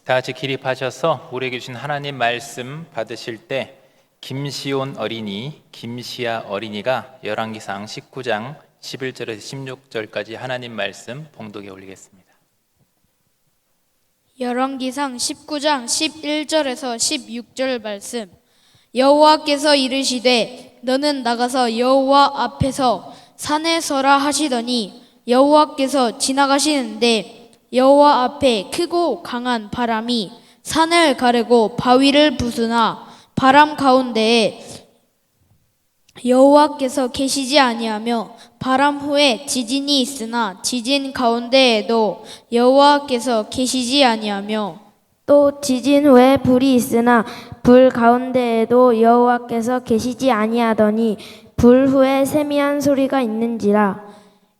다 같이 기립하셔서 우리에게 주신 하나님 말씀 받으실 때 김시온 어린이, 김시아 어린이가 열왕기상 19장 11절에서 16절까지 하나님 말씀 봉독에 올리겠습니다. 열왕기상 19장 11절에서 16절 말씀. 여호와께서 이르시되 너는 나가서 여호와 앞에서 산에 서라 하시더니 여호와께서 지나가시는데 여호와 앞에 크고 강한 바람이 산을 가르고 바위를 부수나 바람 가운데에 여호와께서 계시지 아니하며 바람 후에 지진이 있으나 지진 가운데에도 여호와께서 계시지 아니하며 또 지진 후에 불이 있으나 불 가운데에도 여호와께서 계시지 아니하더니 불 후에 세미한 소리가 있는지라.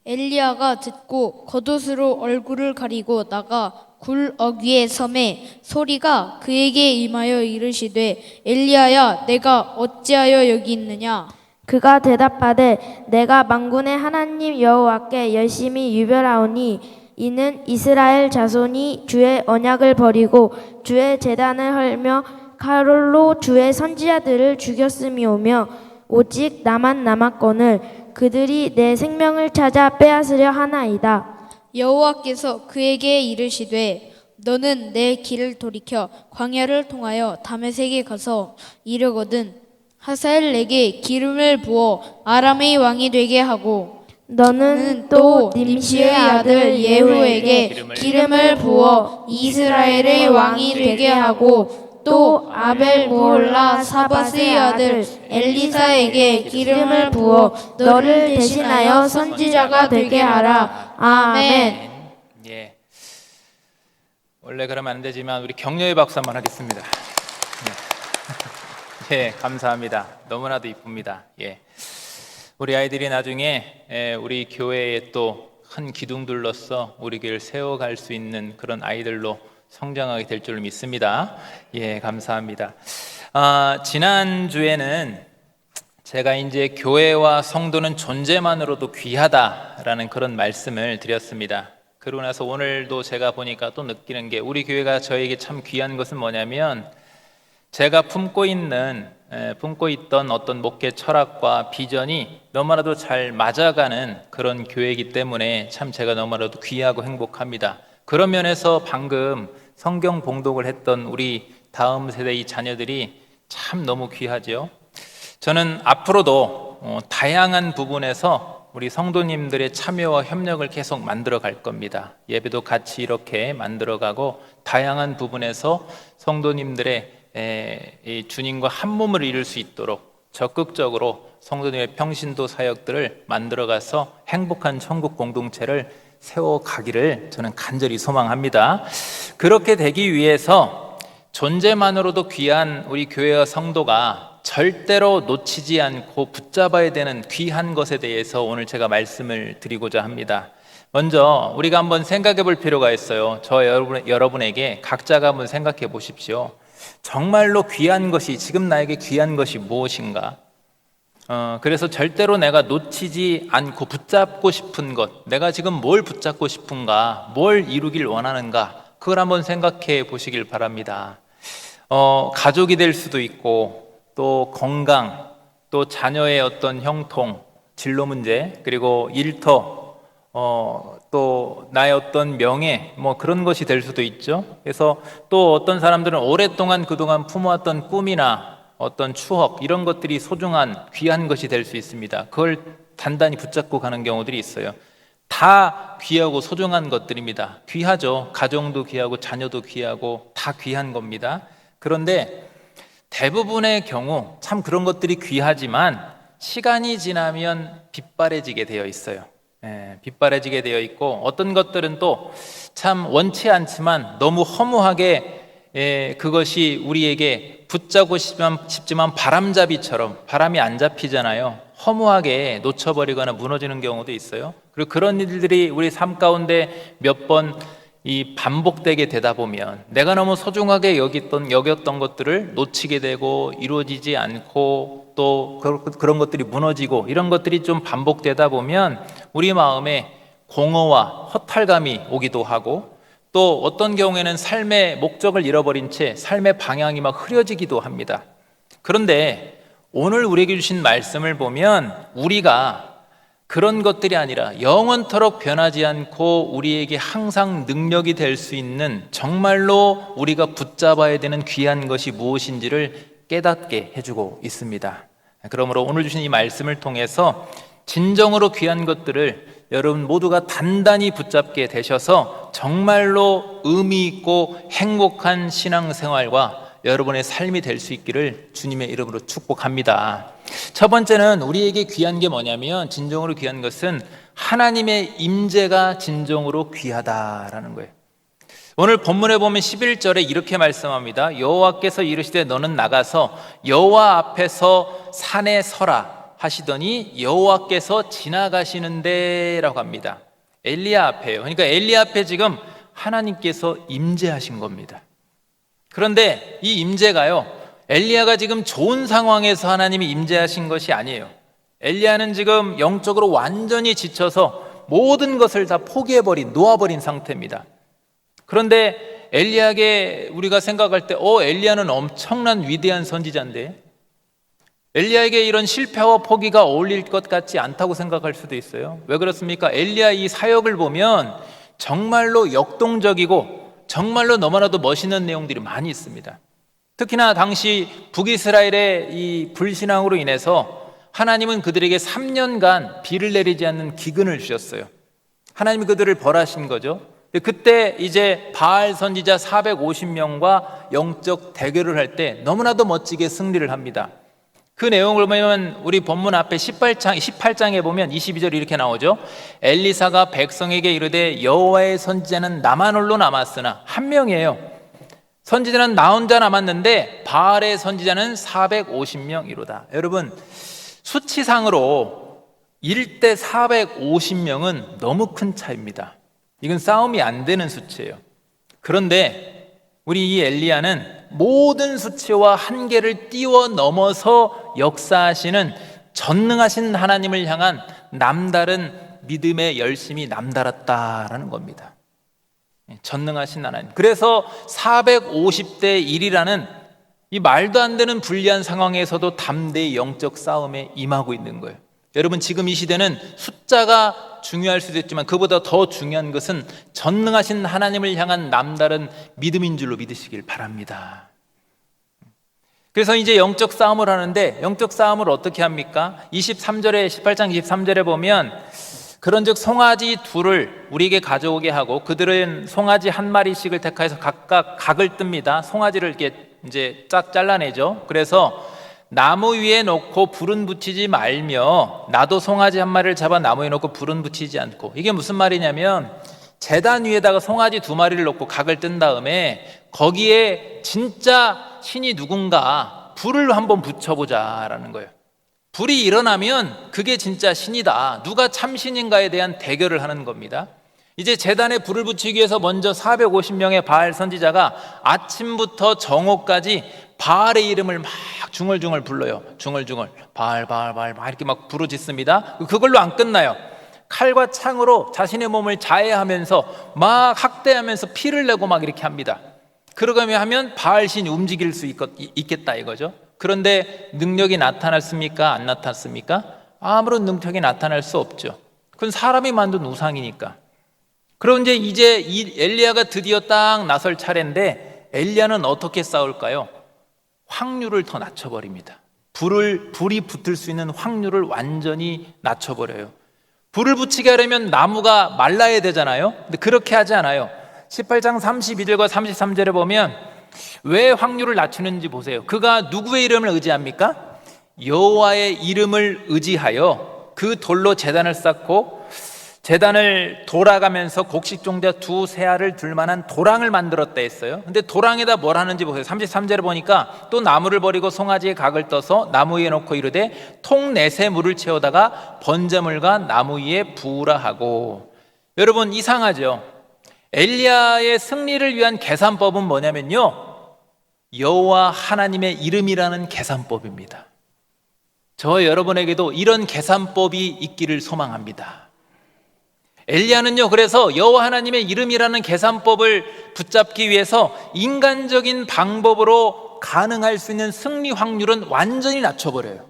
엘리야가 듣고 겉옷으로 얼굴을 가리고 나가 굴 어귀의 섬에 소리가 그에게 임하여 이르시되 엘리야야 내가 어찌하여 여기 있느냐. 그가 대답하되 내가 만군의 하나님 여호와께 열심히 유별하오니 이는 이스라엘 자손이 주의 언약을 버리고 주의 제단을 헐며 칼로 주의 선지자들을 죽였음이오며 오직 나만 남았거늘 그들이 내 생명을 찾아 빼앗으려 하나이다. 여호와께서 그에게 이르시되 너는 내 길을 돌이켜 광야를 통하여 다메섹에 가서 이르거든 하사엘에게 기름을 부어 아람의 왕이 되게 하고 너는 또 님시의 아들 예후에게 기름을 부어 이스라엘의 왕이 되게 하고 또 아벨 무홀라 사밧의 아들 엘리사에게 기름을 부어 너를 대신하여 선지자가 되게 하라. 아멘. 예. 원래 그러면 안 되지만 우리 격려의 박수 한번 하겠습니다. 예, 감사합니다. 너무나도 이쁩니다. 예. 우리 아이들이 나중에 우리 교회에 또 큰 기둥들로서 우리 교회를 세워갈 수 있는 그런 아이들로 성장하게 될 줄 믿습니다. 예, 감사합니다. 지난주에는 제가 이제 교회와 성도는 존재만으로도 귀하다라는 그런 말씀을 드렸습니다. 그러고 나서 오늘도 제가 보니까 또 느끼는 게 우리 교회가 저에게 참 귀한 것은 뭐냐면 제가 품고 있던 어떤 목회 철학과 비전이 너무나도 잘 맞아가는 그런 교회이기 때문에 참 제가 너무나도 귀하고 행복합니다. 그런 면에서 방금 성경 봉독을 했던 우리 다음 세대의 자녀들이 참 너무 귀하죠. 저는 앞으로도 다양한 부분에서 우리 성도님들의 참여와 협력을 계속 만들어 갈 겁니다. 예배도 같이 이렇게 만들어가고 다양한 부분에서 성도님들의 주님과 한 몸을 이룰 수 있도록 적극적으로 성도님의 평신도 사역들을 만들어가서 행복한 천국 공동체를 세워가기를 저는 간절히 소망합니다. 그렇게 되기 위해서 존재만으로도 귀한 우리 교회와 성도가 절대로 놓치지 않고 붙잡아야 되는 귀한 것에 대해서 오늘 제가 말씀을 드리고자 합니다. 먼저 우리가 한번 생각해 볼 필요가 있어요. 저 여러분에게 각자가 한번 생각해 보십시오. 정말로 귀한 것이, 지금 나에게 귀한 것이 무엇인가? 그래서 절대로 내가 놓치지 않고 붙잡고 싶은 것, 내가 지금 뭘 붙잡고 싶은가, 뭘 이루길 원하는가, 그걸 한번 생각해 보시길 바랍니다. 가족이 될 수도 있고, 또 건강, 또 자녀의 어떤 형통, 진로 문제, 그리고 일터, 또 나의 어떤 명예, 뭐 그런 것이 될 수도 있죠. 그래서 또 어떤 사람들은 오랫동안 그동안 품어왔던 꿈이나 어떤 추억, 이런 것들이 소중한 귀한 것이 될 수 있습니다. 그걸 단단히 붙잡고 가는 경우들이 있어요. 다 귀하고 소중한 것들입니다. 귀하죠. 가정도 귀하고 자녀도 귀하고 다 귀한 겁니다. 그런데 대부분의 경우 참 그런 것들이 귀하지만 시간이 지나면 빗바래지게 되어 있어요. 빗바래지게 되어 있고, 어떤 것들은 또 참 원치 않지만 너무 허무하게 그것이 우리에게 붙잡고 싶지만 바람잡이처럼 바람이 안 잡히잖아요. 허무하게 놓쳐버리거나 무너지는 경우도 있어요. 그리고 그런 일들이 우리 삶 가운데 몇 번 반복되게 되다 보면 내가 너무 소중하게 여겼던 것들을 놓치게 되고 이루어지지 않고 또 그런 것들이 무너지고 이런 것들이 좀 반복되다 보면 우리 마음에 공허와 허탈감이 오기도 하고 또 어떤 경우에는 삶의 목적을 잃어버린 채 삶의 방향이 막 흐려지기도 합니다. 그런데 오늘 우리에게 주신 말씀을 보면 우리가 그런 것들이 아니라 영원토록 변하지 않고 우리에게 항상 능력이 될 수 있는 정말로 우리가 붙잡아야 되는 귀한 것이 무엇인지를 깨닫게 해주고 있습니다. 그러므로 오늘 주신 이 말씀을 통해서 진정으로 귀한 것들을 여러분 모두가 단단히 붙잡게 되셔서 정말로 의미 있고 행복한 신앙생활과 여러분의 삶이 될 수 있기를 주님의 이름으로 축복합니다. 첫 번째는 우리에게 귀한 게 뭐냐면, 진정으로 귀한 것은 하나님의 임재가 진정으로 귀하다라는 거예요. 오늘 본문에 보면 11절에 이렇게 말씀합니다. 여호와께서 이르시되 너는 나가서 여호와 앞에서 산에 서라 하시더니 여호와께서 지나가시는데 라고 합니다. 엘리야 앞에요. 그러니까 엘리야 앞에 지금 하나님께서 임재하신 겁니다. 그런데 이 임재가요, 엘리야가 지금 좋은 상황에서 하나님이 임재하신 것이 아니에요. 엘리야는 지금 영적으로 완전히 지쳐서 모든 것을 다 포기해버린, 놓아버린 상태입니다. 그런데 엘리야에게 우리가 생각할 때 엘리야는 엄청난 위대한 선지자인데 엘리야에게 이런 실패와 포기가 어울릴 것 같지 않다고 생각할 수도 있어요. 왜 그렇습니까? 엘리야 이 사역을 보면 정말로 역동적이고 정말로 너무나도 멋있는 내용들이 많이 있습니다. 특히나 당시 북이스라엘의 이 불신앙으로 인해서 하나님은 그들에게 3년간 비를 내리지 않는 기근을 주셨어요. 하나님이 그들을 벌하신 거죠. 그때 이제 바알 선지자 450명과 영적 대결을 할 때 너무나도 멋지게 승리를 합니다. 그 내용을 보면 우리 본문 앞에 18장에 보면 22절이 이렇게 나오죠. 엘리사가 백성에게 이르되 여호와의 선지자는 나만 홀로 남았으나, 한 명이에요. 선지자는 나 혼자 남았는데 바알의 선지자는 450명이로다. 여러분, 수치상으로 1대 450명은 너무 큰 차이입니다. 이건 싸움이 안 되는 수치예요. 그런데 우리 이 엘리야는 모든 수치와 한계를 뛰어넘어서 역사하시는 전능하신 하나님을 향한 남다른 믿음의 열심이 남달랐다라는 겁니다. 전능하신 하나님. 그래서 450대 1이라는 이 말도 안 되는 불리한 상황에서도 담대히 영적 싸움에 임하고 있는 거예요. 여러분, 지금 이 시대는 숫자가 중요할 수도 있지만 그보다 더 중요한 것은 전능하신 하나님을 향한 남다른 믿음인 줄로 믿으시길 바랍니다. 그래서 이제 영적 싸움을 하는데, 영적 싸움을 어떻게 합니까? 18장 23절에 보면 그런즉 송아지 둘을 우리에게 가져오게 하고 그들은 송아지 한 마리씩을 택하여서 각각 각을 뜹니다. 송아지를 이렇게 이제 쫙 잘라내죠. 그래서 나무 위에 놓고 불은 붙이지 말며 나도 송아지 한 마리를 잡아 나무 위에 놓고 불은 붙이지 않고. 이게 무슨 말이냐면 제단 위에다가 송아지 2마리를 놓고 각을 뜬 다음에 거기에 진짜 신이 누군가 불을 한번 붙여보자라는 거예요. 불이 일어나면 그게 진짜 신이다, 누가 참 신인가에 대한 대결을 하는 겁니다. 이제 제단에 불을 붙이기 위해서 먼저 450명의 바알 선지자가 아침부터 정오까지 바알의 이름을 막 중얼중얼 불러요. 중얼중얼 바알 바알 바알 막 이렇게 막 부르짖습니다. 그걸로 안 끝나요. 칼과 창으로 자신의 몸을 자해하면서 막 학대하면서 피를 내고 막 이렇게 합니다. 그러면 하면 바알신이 움직일 수 있겠다 이거죠. 그런데 능력이 나타났습니까? 안 나타났습니까? 아무런 능력이 나타날 수 없죠. 그건 사람이 만든 우상이니까. 그런데 이제 이 엘리야가 드디어 딱 나설 차례인데 엘리야는 어떻게 싸울까요? 확률을 더 낮춰버립니다. 불이 붙을 수 있는 확률을 완전히 낮춰버려요. 불을 붙이게 하려면 나무가 말라야 되잖아요. 근데 그렇게 하지 않아요. 18장 32절과 33절에 보면 왜 확률을 낮추는지 보세요. 그가 누구의 이름을 의지합니까? 여호와의 이름을 의지하여 그 돌로 제단을 쌓고 제단을 돌아가면서 곡식종자 2세알을 둘 만한 도랑을 만들었다 했어요. 근데 도랑에다 뭘 하는지 보세요. 33절에 보니까 또 나무를 버리고 송아지의 각을 떠서 나무 위에 놓고 이르되 통 넷에 물을 채우다가 번제물과 나무 위에 부으라 하고. 여러분, 이상하죠? 엘리야의 승리를 위한 계산법은 뭐냐면요, 여호와 하나님의 이름이라는 계산법입니다. 저 여러분에게도 이런 계산법이 있기를 소망합니다. 엘리야는요, 그래서 여호와 하나님의 이름이라는 계산법을 붙잡기 위해서 인간적인 방법으로 가능할 수 있는 승리 확률은 완전히 낮춰버려요.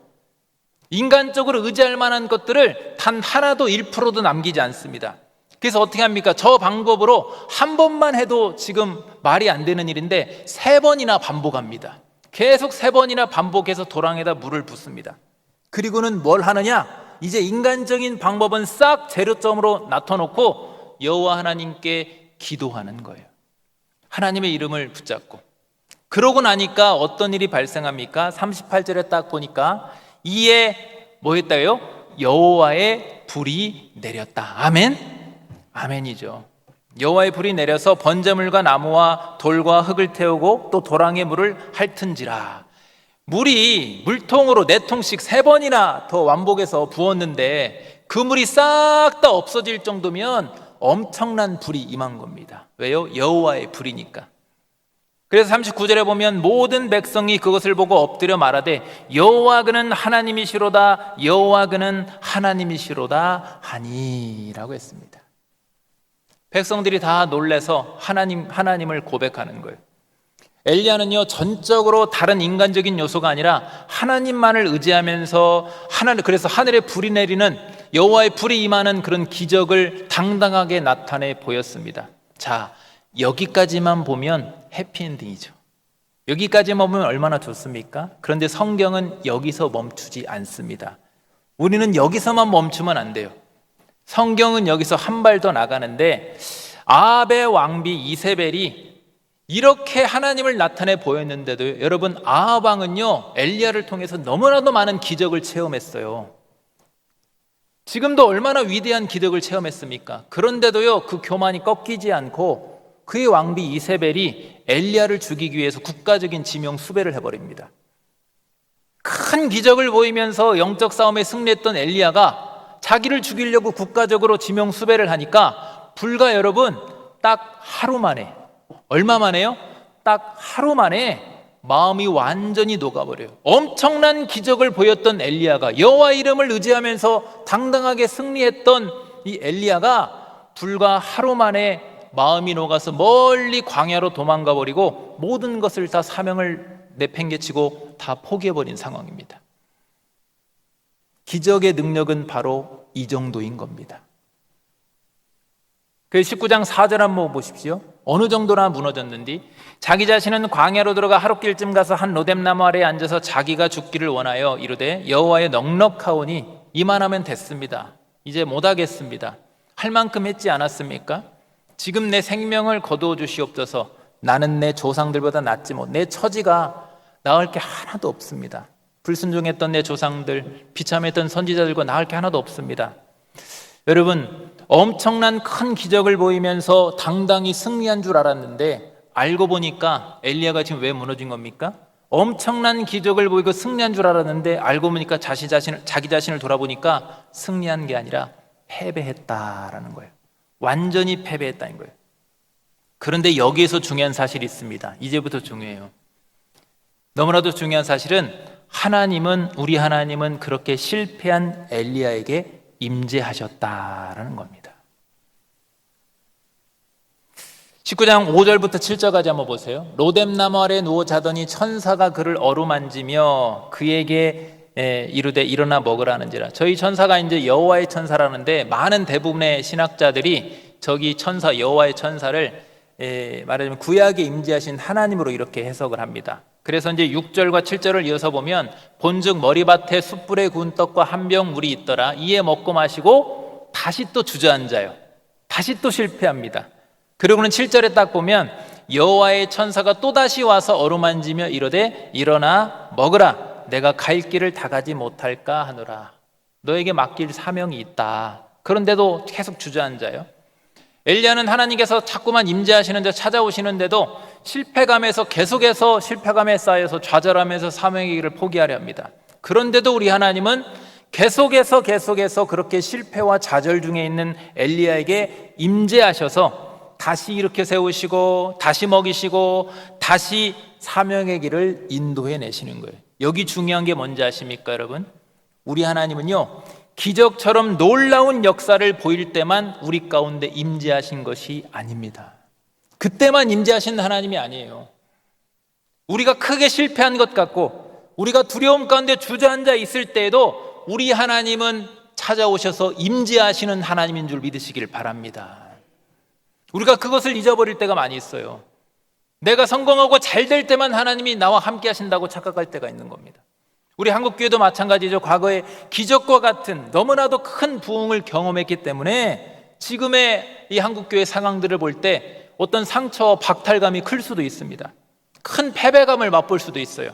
인간적으로 의지할 만한 것들을 단 하나도 1%도 남기지 않습니다. 그래서 어떻게 합니까? 저 방법으로 한 번만 해도 지금 말이 안 되는 일인데 3번이나 반복합니다. 계속 3번이나 반복해서 도랑에다 물을 붓습니다. 그리고는 뭘 하느냐? 이제 인간적인 방법은 싹 제로점으로 놔둬놓고 여호와 하나님께 기도하는 거예요. 하나님의 이름을 붙잡고. 그러고 나니까 어떤 일이 발생합니까? 38절에 딱 보니까 이에 뭐 했다요? 여호와의 불이 내렸다. 아멘? 아멘이죠. 여호와의 불이 내려서 번제물과 나무와 돌과 흙을 태우고 또 도랑의 물을 핥은지라. 물이 물통으로 4통씩 3번이나 더 완복해서 부었는데 그 물이 싹 다 없어질 정도면 엄청난 불이 임한 겁니다. 왜요? 여호와의 불이니까. 그래서 39절에 보면 모든 백성이 그것을 보고 엎드려 말하되 여호와 그는 하나님이시로다, 여호와 그는 하나님이시로다 하니라고 했습니다. 백성들이 다 놀래서 하나님을 고백하는 거예요. 엘리야는요, 전적으로 다른 인간적인 요소가 아니라 하나님만을 의지하면서 그래서 하늘에 불이 내리는, 여호와의 불이 임하는 그런 기적을 당당하게 나타내 보였습니다. 자, 여기까지만 보면 해피엔딩이죠. 여기까지만 보면 얼마나 좋습니까? 그런데 성경은 여기서 멈추지 않습니다. 우리는 여기서만 멈추면 안 돼요. 성경은 여기서 한 발 더 나가는데 아합의 왕비 이세벨이 이렇게 하나님을 나타내 보였는데도 여러분, 아합 왕은요, 엘리야를 통해서 너무나도 많은 기적을 체험했어요. 지금도 얼마나 위대한 기적을 체험했습니까? 그런데도요, 그 교만이 꺾이지 않고 그의 왕비 이세벨이 엘리야를 죽이기 위해서 국가적인 지명 수배를 해버립니다. 큰 기적을 보이면서 영적 싸움에 승리했던 엘리야가 자기를 죽이려고 국가적으로 지명 수배를 하니까 불과 여러분 딱 하루 만에, 얼마 만에요? 딱 하루 만에 마음이 완전히 녹아버려요. 엄청난 기적을 보였던 엘리야가, 여호와 이름을 의지하면서 당당하게 승리했던 이 엘리야가 불과 하루 만에 마음이 녹아서 멀리 광야로 도망가 버리고 모든 것을 다 사명을 내팽개치고 다 포기해버린 상황입니다. 기적의 능력은 바로 이 정도인 겁니다. 그 19장 4절 한번 보십시오. 어느 정도나 무너졌는지. 자기 자신은 광야로 들어가 하룻길쯤 가서 한 로뎀나무 아래에 앉아서 자기가 죽기를 원하여 이르되 여호와의 넉넉하오니 이만하면 됐습니다. 이제 못하겠습니다. 할 만큼 했지 않았습니까? 지금 내 생명을 거두어 주시옵소서. 나는 내 조상들보다 낫지 못, 내 처지가 나을 게 하나도 없습니다. 불순종했던 내 조상들, 비참했던 선지자들과 나을 게 하나도 없습니다. 여러분, 엄청난 큰 기적을 보이면서 당당히 승리한 줄 알았는데 알고 보니까 엘리야가 지금 왜 무너진 겁니까? 엄청난 기적을 보이고 승리한 줄 알았는데 알고 보니까 자기 자신을 돌아보니까 승리한 게 아니라 패배했다라는 거예요. 완전히 패배했다는 거예요. 그런데 여기에서 중요한 사실이 있습니다. 이제부터 중요해요. 너무나도 중요한 사실은 우리 하나님은 그렇게 실패한 엘리야에게 임재하셨다라는 겁니다. 19장 5절부터 7절까지 한번 보세요. 로뎀나무 아래 누워 자더니 천사가 그를 어루만지며 그에게 이르되 일어나 먹으라는지라. 저희 천사가 이제 여호와의 천사라는데 많은 대부분의 신학자들이 저기 천사, 여호와의 천사를 말하자면 구약에 임재하신 하나님으로 이렇게 해석을 합니다. 그래서 이제 6절과 7절을 이어서 보면 본즉 머리밭에 숯불에 구운 떡과 한 병 물이 있더라. 이에 먹고 마시고 다시 또 주저앉아요. 다시 또 실패합니다. 그리고는 7절에 딱 보면 여호와의 천사가 또다시 와서 어루만지며 이르되 일어나 먹으라. 내가 갈 길을 다 가지 못할까 하노라. 너에게 맡길 사명이 있다. 그런데도 계속 주저앉아요. 엘리야는 하나님께서 자꾸만 임재하시는 데 찾아오시는데도 실패감에서 계속해서 실패감에 쌓여서 좌절하면서 사명의 길을 포기하려 합니다. 그런데도 우리 하나님은 계속해서 그렇게 실패와 좌절 중에 있는 엘리야에게 임재하셔서 다시 일으켜 세우시고 다시 먹이시고 다시 사명의 길을 인도해 내시는 거예요. 여기 중요한 게 뭔지 아십니까, 여러분? 우리 하나님은요, 기적처럼 놀라운 역사를 보일 때만 우리 가운데 임재하신 것이 아닙니다. 그때만 임재하신 하나님이 아니에요. 우리가 크게 실패한 것 같고 우리가 두려움 가운데 주저앉아 있을 때에도 우리 하나님은 찾아오셔서 임재하시는 하나님인 줄 믿으시길 바랍니다. 우리가 그것을 잊어버릴 때가 많이 있어요. 내가 성공하고 잘 될 때만 하나님이 나와 함께 하신다고 착각할 때가 있는 겁니다. 우리 한국교회도 마찬가지죠. 과거에 기적과 같은 너무나도 큰 부흥을 경험했기 때문에 지금의 이 한국교회 상황들을 볼 때 어떤 상처와 박탈감이 클 수도 있습니다. 큰 패배감을 맛볼 수도 있어요.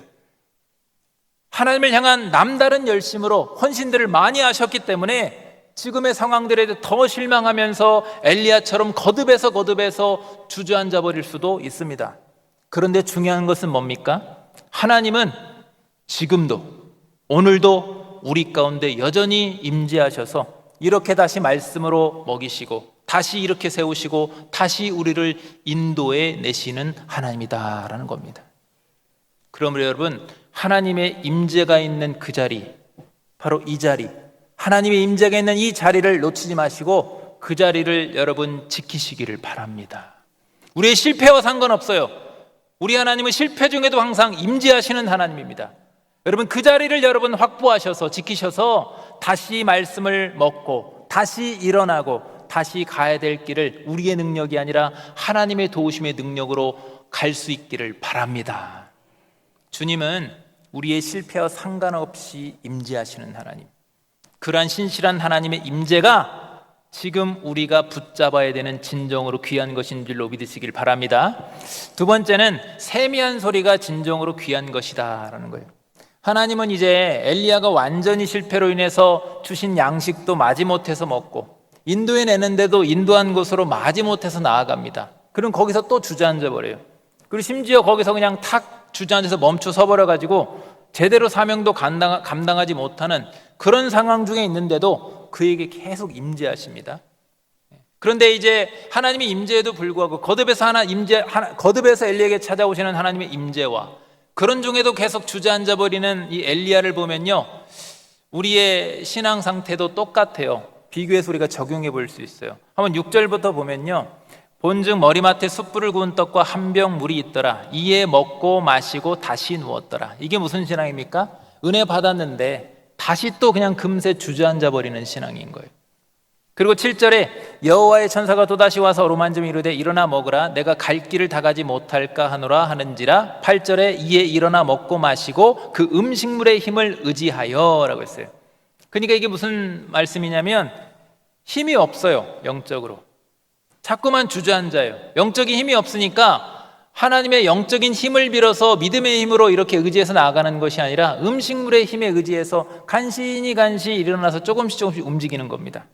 하나님을 향한 남다른 열심으로 헌신들을 많이 하셨기 때문에 지금의 상황들에 더 실망하면서 엘리야처럼 거듭해서 주저앉아 버릴 수도 있습니다. 그런데 중요한 것은 뭡니까? 하나님은 지금도 오늘도 우리 가운데 여전히 임재하셔서 이렇게 다시 말씀으로 먹이시고 다시 이렇게 세우시고 다시 우리를 인도해 내시는 하나님이다라는 겁니다. 그러므로 여러분, 하나님의 임재가 있는 그 자리, 바로 이 자리, 하나님의 임재가 있는 이 자리를 놓치지 마시고 그 자리를 여러분 지키시기를 바랍니다. 우리의 실패와 상관없어요. 우리 하나님은 실패 중에도 항상 임재하시는 하나님입니다. 여러분, 그 자리를 여러분 확보하셔서 지키셔서 다시 말씀을 먹고 다시 일어나고 다시 가야 될 길을 우리의 능력이 아니라 하나님의 도우심의 능력으로 갈 수 있기를 바랍니다. 주님은 우리의 실패와 상관없이 임재하시는 하나님, 그러한 신실한 하나님의 임재가 지금 우리가 붙잡아야 되는 진정으로 귀한 것인 줄로 믿으시길 바랍니다. 두 번째는 세미한 소리가 진정으로 귀한 것이다 라는 거예요. 하나님은 이제 엘리야가 완전히 실패로 인해서 주신 양식도 마지못해서 먹고 인도해 내는데도 인도한 곳으로 마지못해서 나아갑니다. 그럼 거기서 또 주저앉아 버려요. 그리고 심지어 거기서 그냥 탁 주저앉아서 멈춰 서버려 가지고 제대로 사명도 감당하지 못하는 그런 상황 중에 있는데도 그에게 계속 임재하십니다. 그런데 이제 하나님의 임재에도 불구하고 거듭해서 엘리야에게 찾아오시는 하나님의 임재와 그런 중에도 계속 주저앉아 버리는 이 엘리야를 보면요, 우리의 신앙 상태도 똑같아요. 비교해서 우리가 적용해 볼 수 있어요. 한번 6절부터 보면요, 본즉 머리맡에 숯불을 구운 떡과 한 병 물이 있더라. 이에 먹고 마시고 다시 누웠더라. 이게 무슨 신앙입니까? 은혜 받았는데 다시 또 그냥 금세 주저앉아 버리는 신앙인 거예요. 그리고 7절에 여호와의 천사가 또다시 와서 어루만지며 이르되 일어나 먹으라. 내가 갈 길을 다 가지 못할까 하노라 하는지라. 8절에 이에 일어나 먹고 마시고 그 음식물의 힘을 의지하여 라고 했어요. 그러니까 이게 무슨 말씀이냐면 힘이 없어요. 영적으로 자꾸만 주저앉아요. 영적인 힘이 없으니까 하나님의 영적인 힘을 빌어서 믿음의 힘으로 이렇게 의지해서 나아가는 것이 아니라 음식물의 힘에 의지해서 간신히 일어나서 조금씩 움직이는 겁니다.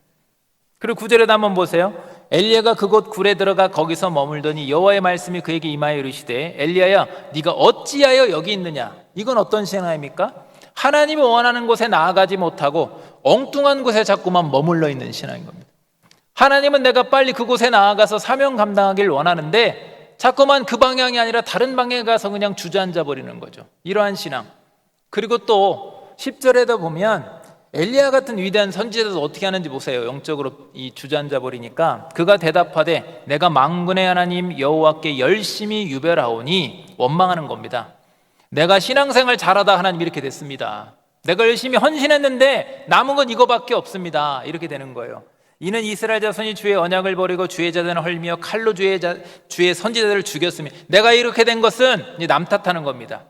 그리고 9절에도 한번 보세요. 엘리야가 그곳 굴에 들어가 거기서 머물더니 여호와의 말씀이 그에게 임하여 이르시되 엘리야야 네가 어찌하여 여기 있느냐. 이건 어떤 신앙입니까? 하나님이 원하는 곳에 나아가지 못하고 엉뚱한 곳에 자꾸만 머물러 있는 신앙인 겁니다. 하나님은 내가 빨리 그곳에 나아가서 사명 감당하길 원하는데 자꾸만 그 방향이 아니라 다른 방향에 가서 그냥 주저앉아 버리는 거죠. 이러한 신앙. 그리고 또 10절에도 보면 엘리야 같은 위대한 선지자도 어떻게 하는지 보세요. 영적으로 이 주저앉아 버리니까 그가 대답하되 내가 만군의 하나님 여호와께 열심히 유별하오니, 원망하는 겁니다. 내가 신앙생활 잘하다 하나님 이렇게 됐습니다. 내가 열심히 헌신했는데 남은 건 이거밖에 없습니다. 이렇게 되는 거예요. 이는 이스라엘 자손이 주의 언약을 버리고 주의 자전을 헐미며 칼로 주의 선지자들을 죽였으며, 내가 이렇게 된 것은 남 탓하는 겁니다.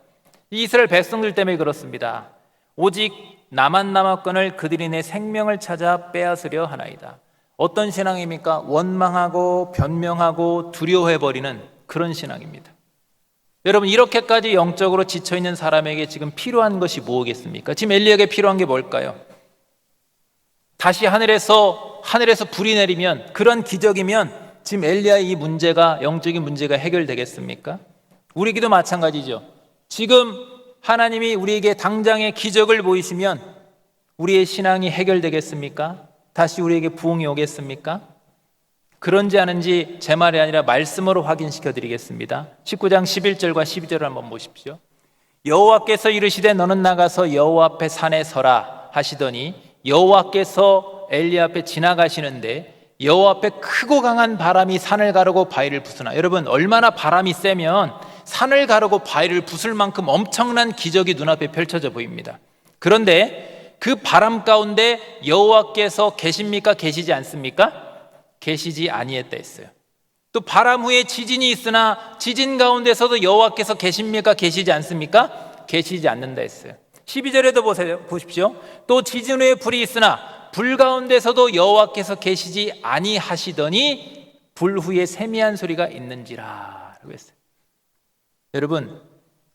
이스라엘 백성들 때문에 그렇습니다. 오직 나만 남았거늘 그들이 내 생명을 찾아 빼앗으려 하나이다. 어떤 신앙입니까? 원망하고 변명하고 두려워해버리는 그런 신앙입니다. 여러분, 이렇게까지 영적으로 지쳐있는 사람에게 지금 필요한 것이 무엇이겠습니까? 지금 엘리야에게 필요한 게 뭘까요? 다시 하늘에서 불이 내리면, 그런 기적이면 지금 엘리야의 이 문제가, 영적인 문제가 해결되겠습니까? 우리에게도 마찬가지죠. 지금 하나님이 우리에게 당장의 기적을 보이시면 우리의 신앙이 해결되겠습니까? 다시 우리에게 부흥이 오겠습니까? 그런지 아닌지 제 말이 아니라 말씀으로 확인시켜 드리겠습니다. 19장 11절과 12절을 한번 보십시오. 여호와께서 이르시되 너는 나가서 여호와 앞에 산에 서라 하시더니 여호와께서 엘리야 앞에 지나가시는데 여호와 앞에 크고 강한 바람이 산을 가르고 바위를 부수나. 여러분, 얼마나 바람이 세면 산을 가르고 바위를 부술 만큼 엄청난 기적이 눈앞에 펼쳐져 보입니다. 그런데 그 바람 가운데 여호와께서 계십니까? 계시지 않습니까? 계시지 아니했다 했어요. 또 바람 후에 지진이 있으나 지진 가운데서도 여호와께서 계십니까? 계시지 않습니까? 계시지 않는다 했어요. 12절에도 보십시오. 또 지진 후에 불이 있으나 불 가운데서도 여호와께서 계시지 아니하시더니 불 후에 세미한 소리가 있는지라 라고 했어요. 여러분,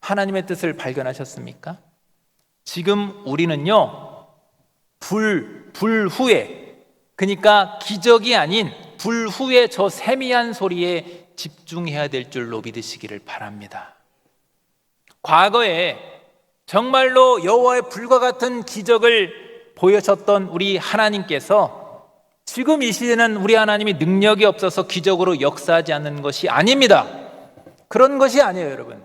하나님의 뜻을 발견하셨습니까? 지금 우리는요, 불 후에, 그러니까 기적이 아닌 불 후에 저 세미한 소리에 집중해야 될 줄로 믿으시기를 바랍니다. 과거에 정말로 여호와의 불과 같은 기적을 보여줬던 우리 하나님께서 지금 이 시대는 우리 하나님이 능력이 없어서 기적으로 역사하지 않는 것이 아닙니다. 그런 것이 아니에요, 여러분.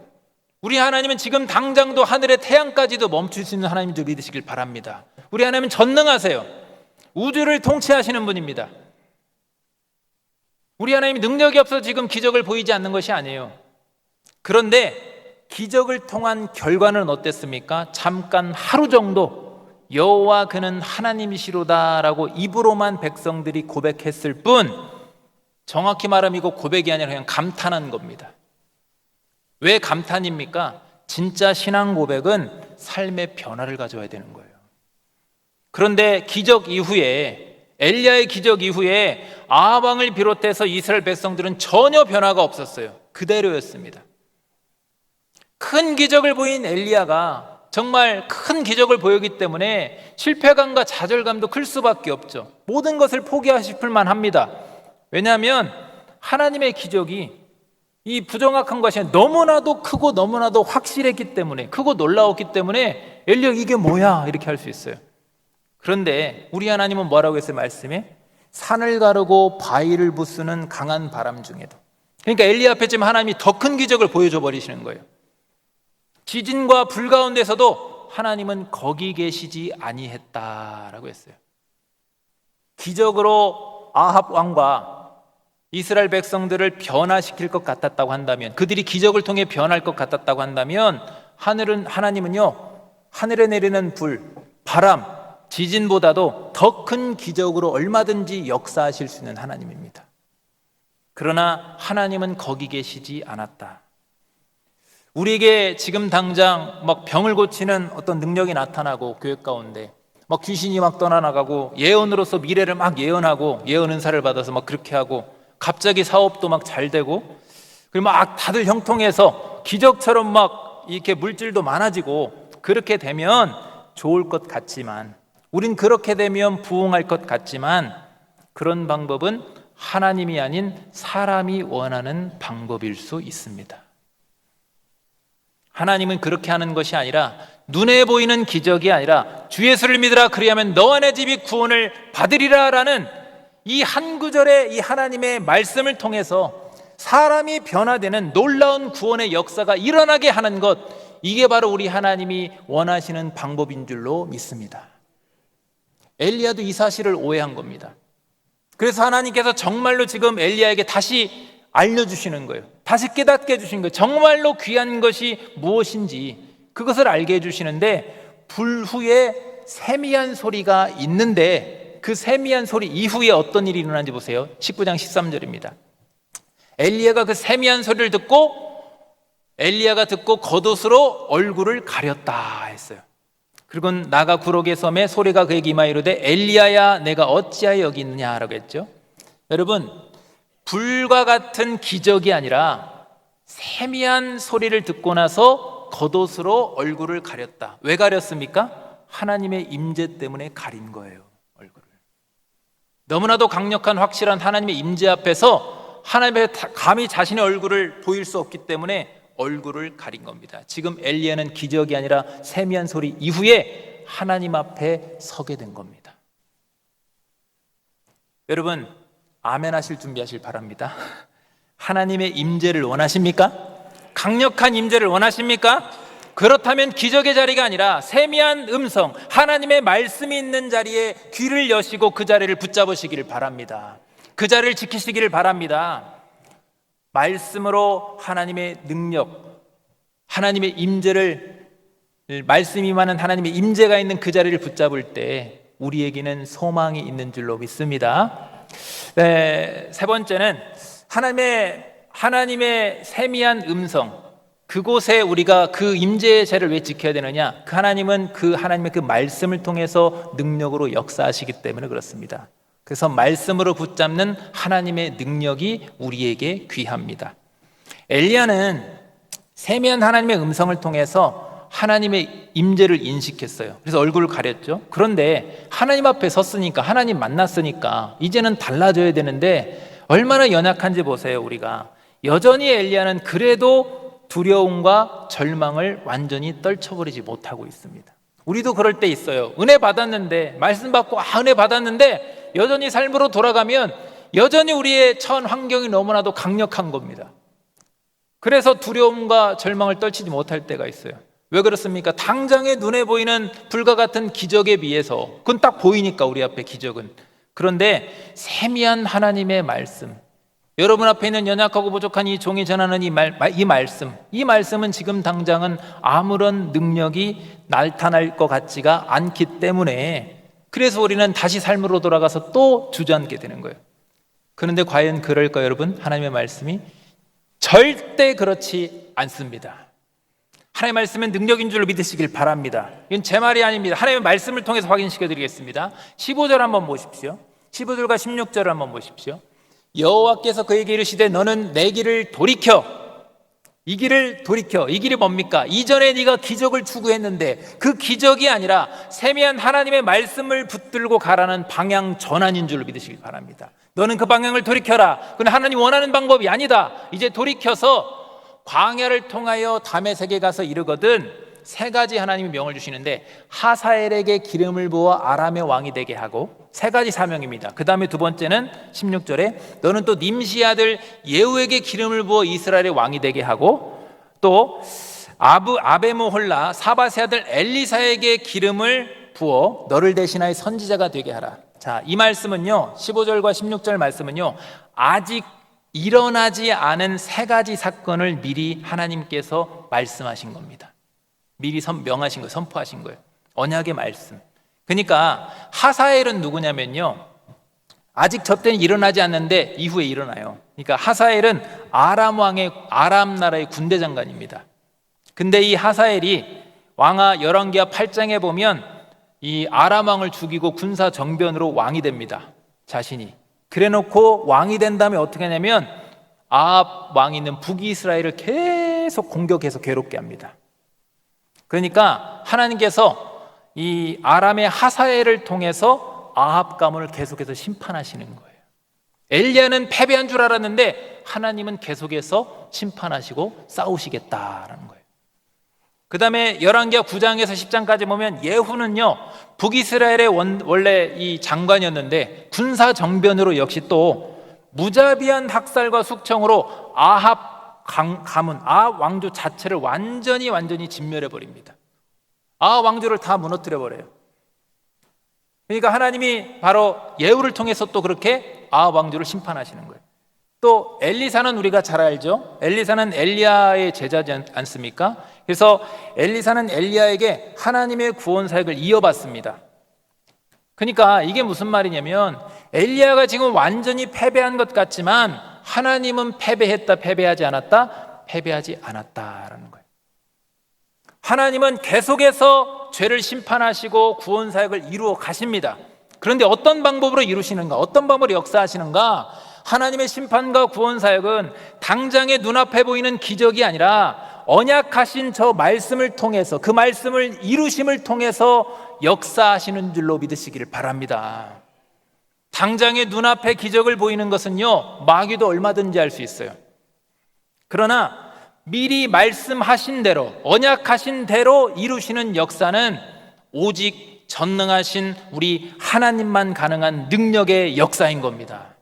우리 하나님은 지금 당장도 하늘의 태양까지도 멈출 수 있는 하나님인 줄 믿으시길 바랍니다. 우리 하나님은 전능하세요. 우주를 통치하시는 분입니다. 우리 하나님이 능력이 없어서 지금 기적을 보이지 않는 것이 아니에요. 그런데 기적을 통한 결과는 어땠습니까? 잠깐 하루 정도 여호와 그는 하나님이시로다라고 입으로만 백성들이 고백했을 뿐, 정확히 말하면 이거 고백이 아니라 그냥 감탄한 겁니다. 왜 감탄입니까? 진짜 신앙 고백은 삶의 변화를 가져와야 되는 거예요. 그런데 기적 이후에, 엘리야의 기적 이후에 아합 왕을 비롯해서 이스라엘 백성들은 전혀 변화가 없었어요. 그대로였습니다. 큰 기적을 보인 엘리야가 정말 큰 기적을 보였기 때문에 실패감과 좌절감도 클 수밖에 없죠. 모든 것을 포기하실 만합니다. 왜냐하면 하나님의 기적이 이 부정확한 것이 너무나도 크고 너무나도 확실했기 때문에, 크고 놀라웠기 때문에 엘리야 이게 뭐야 이렇게 할 수 있어요. 그런데 우리 하나님은 뭐라고 했어요? 말씀에 산을 가르고 바위를 부수는 강한 바람 중에도. 그러니까 엘리야 앞에 지금 하나님이 더 큰 기적을 보여줘 버리시는 거예요. 지진과 불 가운데서도 하나님은 거기 계시지 아니했다라고 했어요. 기적으로 아합 왕과 이스라엘 백성들을 변화시킬 것 같았다고 한다면, 그들이 기적을 통해 변할 것 같았다고 한다면, 하나님은요, 하늘에 내리는 불, 바람, 지진보다도 더 큰 기적으로 얼마든지 역사하실 수 있는 하나님입니다. 그러나 하나님은 거기 계시지 않았다. 우리에게 지금 당장 막 병을 고치는 어떤 능력이 나타나고, 교회 가운데 막 귀신이 막 떠나나가고, 예언으로서 미래를 막 예언하고, 예언 은사를 받아서 막 그렇게 하고, 갑자기 사업도 막 잘 되고, 그리고 막 다들 형통해서 기적처럼 막 이렇게 물질도 많아지고, 그렇게 되면 좋을 것 같지만, 우린 그렇게 되면 부흥할 것 같지만, 그런 방법은 하나님이 아닌 사람이 원하는 방법일 수 있습니다. 하나님은 그렇게 하는 것이 아니라, 눈에 보이는 기적이 아니라 주 예수를 믿으라 그리하면 너와 내 집이 구원을 받으리라 라는 이 한 구절의 이 하나님의 말씀을 통해서 사람이 변화되는 놀라운 구원의 역사가 일어나게 하는 것, 이게 바로 우리 하나님이 원하시는 방법인 줄로 믿습니다. 엘리야도 이 사실을 오해한 겁니다. 그래서 하나님께서 정말로 지금 엘리야에게 다시 알려주시는 거예요. 다시 깨닫게 해주신 거예요. 정말로 귀한 것이 무엇인지 그것을 알게 해주시는데, 불 후에 세미한 소리가 있는데, 그 세미한 소리 이후에 어떤 일이 일어난지 보세요. 19장 13절입니다. 엘리야가 그 세미한 소리를 듣고, 엘리야가 듣고 겉옷으로 얼굴을 가렸다 했어요. 그리고 나가 구록의 섬에 소리가 그에게 임하이르되 엘리야야 내가 어찌하여 여기 있느냐라고 했죠. 여러분, 불과 같은 기적이 아니라 세미한 소리를 듣고 나서 겉옷으로 얼굴을 가렸다. 왜 가렸습니까? 하나님의 임재 때문에 가린 거예요. 얼굴을. 너무나도 강력한 확실한 하나님의 임재 앞에서 하나님의 감히 자신의 얼굴을 보일 수 없기 때문에 얼굴을 가린 겁니다. 지금 엘리야는 기적이 아니라 세미한 소리 이후에 하나님 앞에 서게 된 겁니다. 여러분, 아멘 하실 준비하실 바랍니다. 하나님의 임재를 원하십니까? 강력한 임재를 원하십니까? 그렇다면 기적의 자리가 아니라 세미한 음성, 하나님의 말씀이 있는 자리에 귀를 여시고 그 자리를 붙잡으시기를 바랍니다. 그 자리를 지키시기를 바랍니다. 말씀으로 하나님의 능력, 하나님의 임재를, 말씀이 많은 하나님의 임재가 있는 그 자리를 붙잡을 때 우리에게는 소망이 있는 줄로 믿습니다. 네, 세 번째는 하나님의 세미한 음성, 그곳에 우리가 그 임재의 자리를 왜 지켜야 되느냐? 하나님의 그 말씀을 통해서 능력으로 역사하시기 때문에 그렇습니다. 그래서 말씀으로 붙잡는 하나님의 능력이 우리에게 귀합니다. 엘리야는 세미한 하나님의 음성을 통해서 하나님의 임재를 인식했어요. 그래서 얼굴을 가렸죠. 그런데 하나님 앞에 섰으니까, 하나님 만났으니까 이제는 달라져야 되는데 얼마나 연약한지 보세요. 우리가 여전히 엘리야는 그래도 두려움과 절망을 완전히 떨쳐버리지 못하고 있습니다. 우리도 그럴 때 있어요. 은혜 받았는데, 말씀 받고 은혜 받았는데 여전히 삶으로 돌아가면 여전히 우리의 처한 환경이 너무나도 강력한 겁니다. 그래서 두려움과 절망을 떨치지 못할 때가 있어요. 왜 그렇습니까? 당장에 눈에 보이는 불과 같은 기적에 비해서, 그건 딱 보이니까 우리 앞에 기적은. 그런데 세미한 하나님의 말씀, 여러분 앞에 있는 연약하고 부족한 이 종이 전하는 이 말씀은 지금 당장은 아무런 능력이 나타날 것 같지가 않기 때문에, 그래서 우리는 다시 삶으로 돌아가서 또 주저앉게 되는 거예요. 그런데 과연 그럴까요, 여러분? 하나님의 말씀이 절대 그렇지 않습니다. 하나님의 말씀은 능력인 줄로 믿으시길 바랍니다. 이건 제 말이 아닙니다. 하나님의 말씀을 통해서 확인시켜 드리겠습니다. 15절 한번 보십시오. 15절과 16절을 한번 보십시오. 여호와께서 그에게 이르시되 너는 내 길을 돌이켜. 이 길이 뭡니까? 이전에 네가 기적을 추구했는데 그 기적이 아니라 세미한 하나님의 말씀을 붙들고 가라는 방향 전환인 줄로 믿으시길 바랍니다. 너는 그 방향을 돌이켜라. 그건 하나님 원하는 방법이 아니다. 이제 돌이켜서 광야를 통하여 다메섹에 가서 이르거든, 세 가지 하나님이 명을 주시는데, 하사엘에게 기름을 부어 아람의 왕이 되게 하고, 세 가지 사명입니다. 그 다음에 두 번째는 16절에 너는 또 님시 아들 예후에게 기름을 부어 이스라엘의 왕이 되게 하고, 또 아베모홀라 사바세 아들 엘리사에게 기름을 부어 너를 대신하여 선지자가 되게 하라. 자, 이 말씀은요, 15절과 16절 말씀은요, 아직 일어나지 않은 세 가지 사건을 미리 하나님께서 말씀하신 겁니다. 미리 명하신 거예요. 선포하신 거예요. 언약의 말씀. 그러니까 하사엘은 누구냐면요, 아직 저 때는 일어나지 않는데 이후에 일어나요. 그러니까 하사엘은 아람 나라의 군대 장관입니다. 근데 이 하사엘이 왕하 열왕기하 8장에 보면 이 아람 왕을 죽이고 군사 정변으로 왕이 됩니다. 자신이. 그래놓고 왕이 된 다음에 어떻게 하냐면 아합 왕이 있는 북이스라엘을 계속 공격해서 괴롭게 합니다. 그러니까 하나님께서 이 아람의 하사엘을 통해서 아합 가문을 계속해서 심판하시는 거예요. 엘리야는 패배한 줄 알았는데 하나님은 계속해서 심판하시고 싸우시겠다라는 거예요. 그 다음에 열왕기하 9장에서 10장까지 보면 예후는요, 북이스라엘의 원래 이 장관이었는데 군사 정변으로 역시 또 무자비한 학살과 숙청으로 아합 가문, 아합 왕조 자체를 완전히 진멸해 버립니다. 아합 왕조를 다 무너뜨려 버려요. 그러니까 하나님이 바로 예후를 통해서 또 그렇게 아합 왕조를 심판하시는 거예요. 또 엘리사는 우리가 잘 알죠. 엘리사는 엘리야의 제자지 않습니까? 그래서 엘리사는 엘리야에게 하나님의 구원 사역을 이어받습니다. 그러니까 이게 무슨 말이냐면, 엘리야가 지금 완전히 패배한 것 같지만 하나님은 패배했다, 패배하지 않았다, 패배하지 않았다라는 거예요. 하나님은 계속해서 죄를 심판하시고 구원 사역을 이루어 가십니다. 그런데 어떤 방법으로 이루시는가, 어떤 방법으로 역사하시는가? 하나님의 심판과 구원 사역은 당장의 눈앞에 보이는 기적이 아니라 언약하신 저 말씀을 통해서, 그 말씀을 이루심을 통해서 역사하시는 줄로 믿으시기를 바랍니다. 당장의 눈앞에 기적을 보이는 것은요, 마귀도 얼마든지 할 수 있어요. 그러나 미리 말씀하신 대로, 언약하신 대로 이루시는 역사는 오직 전능하신 우리 하나님만 가능한 능력의 역사인 겁니다.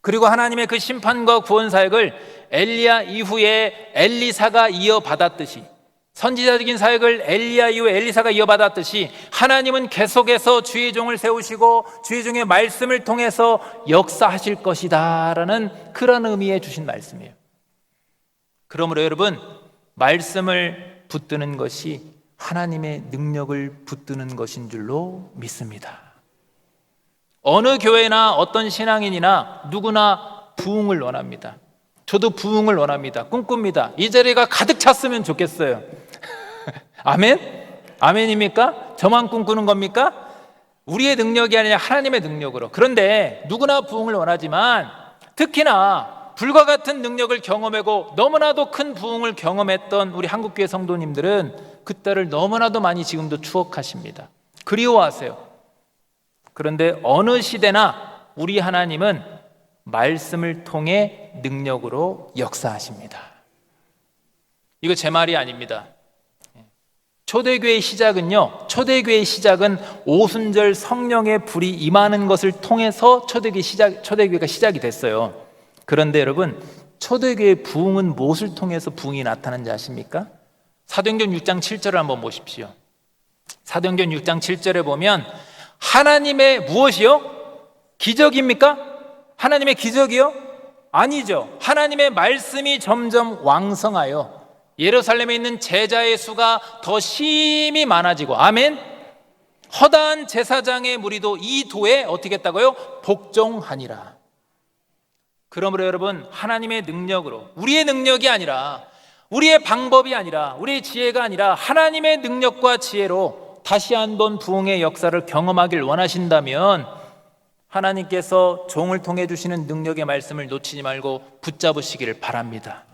그리고 하나님의 그 심판과 구원 사역을 엘리야 이후에 엘리사가 이어받았듯이 선지자적인 사역을 엘리야 이후 엘리사가 이어받았듯이 하나님은 계속해서 주의 종을 세우시고 주의 종의 말씀을 통해서 역사하실 것이다 라는 그런 의미에 주신 말씀이에요. 그러므로 여러분, 말씀을 붙드는 것이 하나님의 능력을 붙드는 것인 줄로 믿습니다. 어느 교회나 어떤 신앙인이나 누구나 부흥을 원합니다. 저도 부흥을 원합니다. 꿈꿉니다. 이 자리가 가득 찼으면 좋겠어요. 아멘? 아멘입니까? 저만 꿈꾸는 겁니까? 우리의 능력이 아니라 하나님의 능력으로. 그런데 누구나 부흥을 원하지만 특히나 불과 같은 능력을 경험하고 너무나도 큰 부흥을 경험했던 우리 한국교회 성도님들은 그때를 너무나도 많이 지금도 추억하십니다. 그리워하세요. 그런데 어느 시대나 우리 하나님은 말씀을 통해 능력으로 역사하십니다. 이거 제 말이 아닙니다. 초대교회의 시작은요, 초대교회의 시작은 오순절 성령의 불이 임하는 것을 통해서 초대교회가 시작이 됐어요. 그런데 여러분, 초대교회의 부흥은 무엇을 통해서 부흥이 나타나는지 아십니까? 사도행전 6장 7절을 한번 보십시오. 사도행전 6장 7절에 보면 하나님의 무엇이요? 기적입니까? 하나님의 기적이요? 아니죠. 하나님의 말씀이 점점 왕성하여 예루살렘에 있는 제자의 수가 더 심히 많아지고, 아멘. 허다한 제사장의 무리도 이 도에 어떻게 했다고요? 복종하니라. 그러므로 여러분, 하나님의 능력으로, 우리의 능력이 아니라, 우리의 방법이 아니라, 우리의 지혜가 아니라 하나님의 능력과 지혜로 다시 한번 부흥의 역사를 경험하길 원하신다면 하나님께서 종을 통해 주시는 능력의 말씀을 놓치지 말고 붙잡으시기를 바랍니다.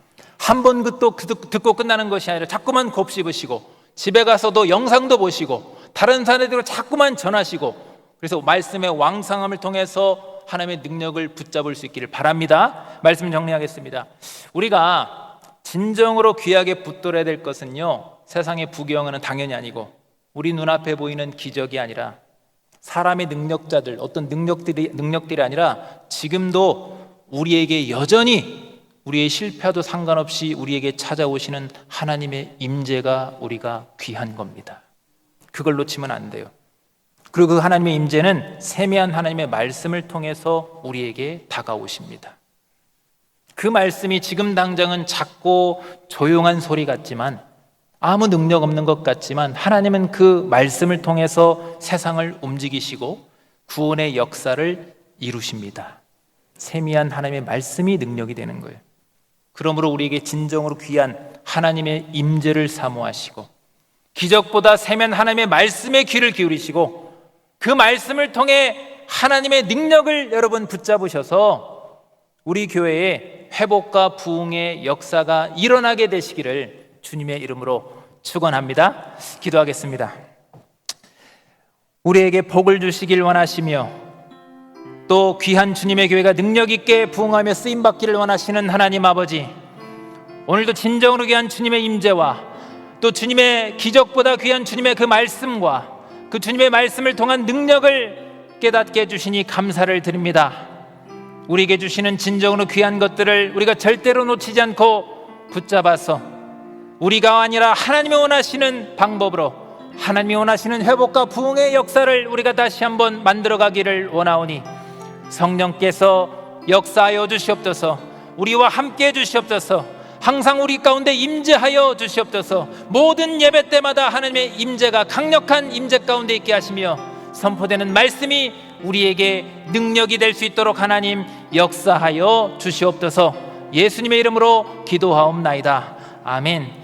한 번 듣고 끝나는 것이 아니라 자꾸만 곱씹으시고, 집에 가서도 영상도 보시고, 다른 사람들로 자꾸만 전하시고, 그래서 말씀의 왕성함을 통해서 하나님의 능력을 붙잡을 수 있기를 바랍니다. 말씀 정리하겠습니다. 우리가 진정으로 귀하게 붙들어야 될 것은요, 세상의 부귀영화는 당연히 아니고 우리 눈앞에 보이는 기적이 아니라 사람의 능력자들, 어떤 능력들이 아니라 지금도 우리에게 여전히 우리의 실패와도 상관없이 우리에게 찾아오시는 하나님의 임재가 우리가 귀한 겁니다. 그걸 놓치면 안 돼요. 그리고 그 하나님의 임재는 세미한 하나님의 말씀을 통해서 우리에게 다가오십니다. 그 말씀이 지금 당장은 작고 조용한 소리 같지만, 아무 능력 없는 것 같지만, 하나님은 그 말씀을 통해서 세상을 움직이시고 구원의 역사를 이루십니다. 세미한 하나님의 말씀이 능력이 되는 거예요. 그러므로 우리에게 진정으로 귀한 하나님의 임재를 사모하시고, 기적보다 세미한 하나님의 말씀에 귀를 기울이시고, 그 말씀을 통해 하나님의 능력을 여러분 붙잡으셔서 우리 교회에 회복과 부흥의 역사가 일어나게 되시기를 주님의 이름으로 축원합니다. 기도하겠습니다. 우리에게 복을 주시길 원하시며 또 귀한 주님의 교회가 능력 있게 부흥하며 쓰임 받기를 원하시는 하나님 아버지, 오늘도 진정으로 귀한 주님의 임재와 또 주님의 기적보다 귀한 주님의 그 말씀과 그 주님의 말씀을 통한 능력을 깨닫게 해주시니 감사를 드립니다. 우리에게 주시는 진정으로 귀한 것들을 우리가 절대로 놓치지 않고 붙잡아서 우리가 아니라 하나님이 원하시는 방법으로 하나님이 원하시는 회복과 부흥의 역사를 우리가 다시 한번 만들어가기를 원하오니 성령께서 역사하여 주시옵소서. 우리와 함께해 주시옵소서. 항상 우리 가운데 임재하여 주시옵소서. 모든 예배 때마다 하나님의 임재가 강력한 임재 가운데 있게 하시며 선포되는 말씀이 우리에게 능력이 될 수 있도록 하나님 역사하여 주시옵소서. 예수님의 이름으로 기도하옵나이다. 아멘.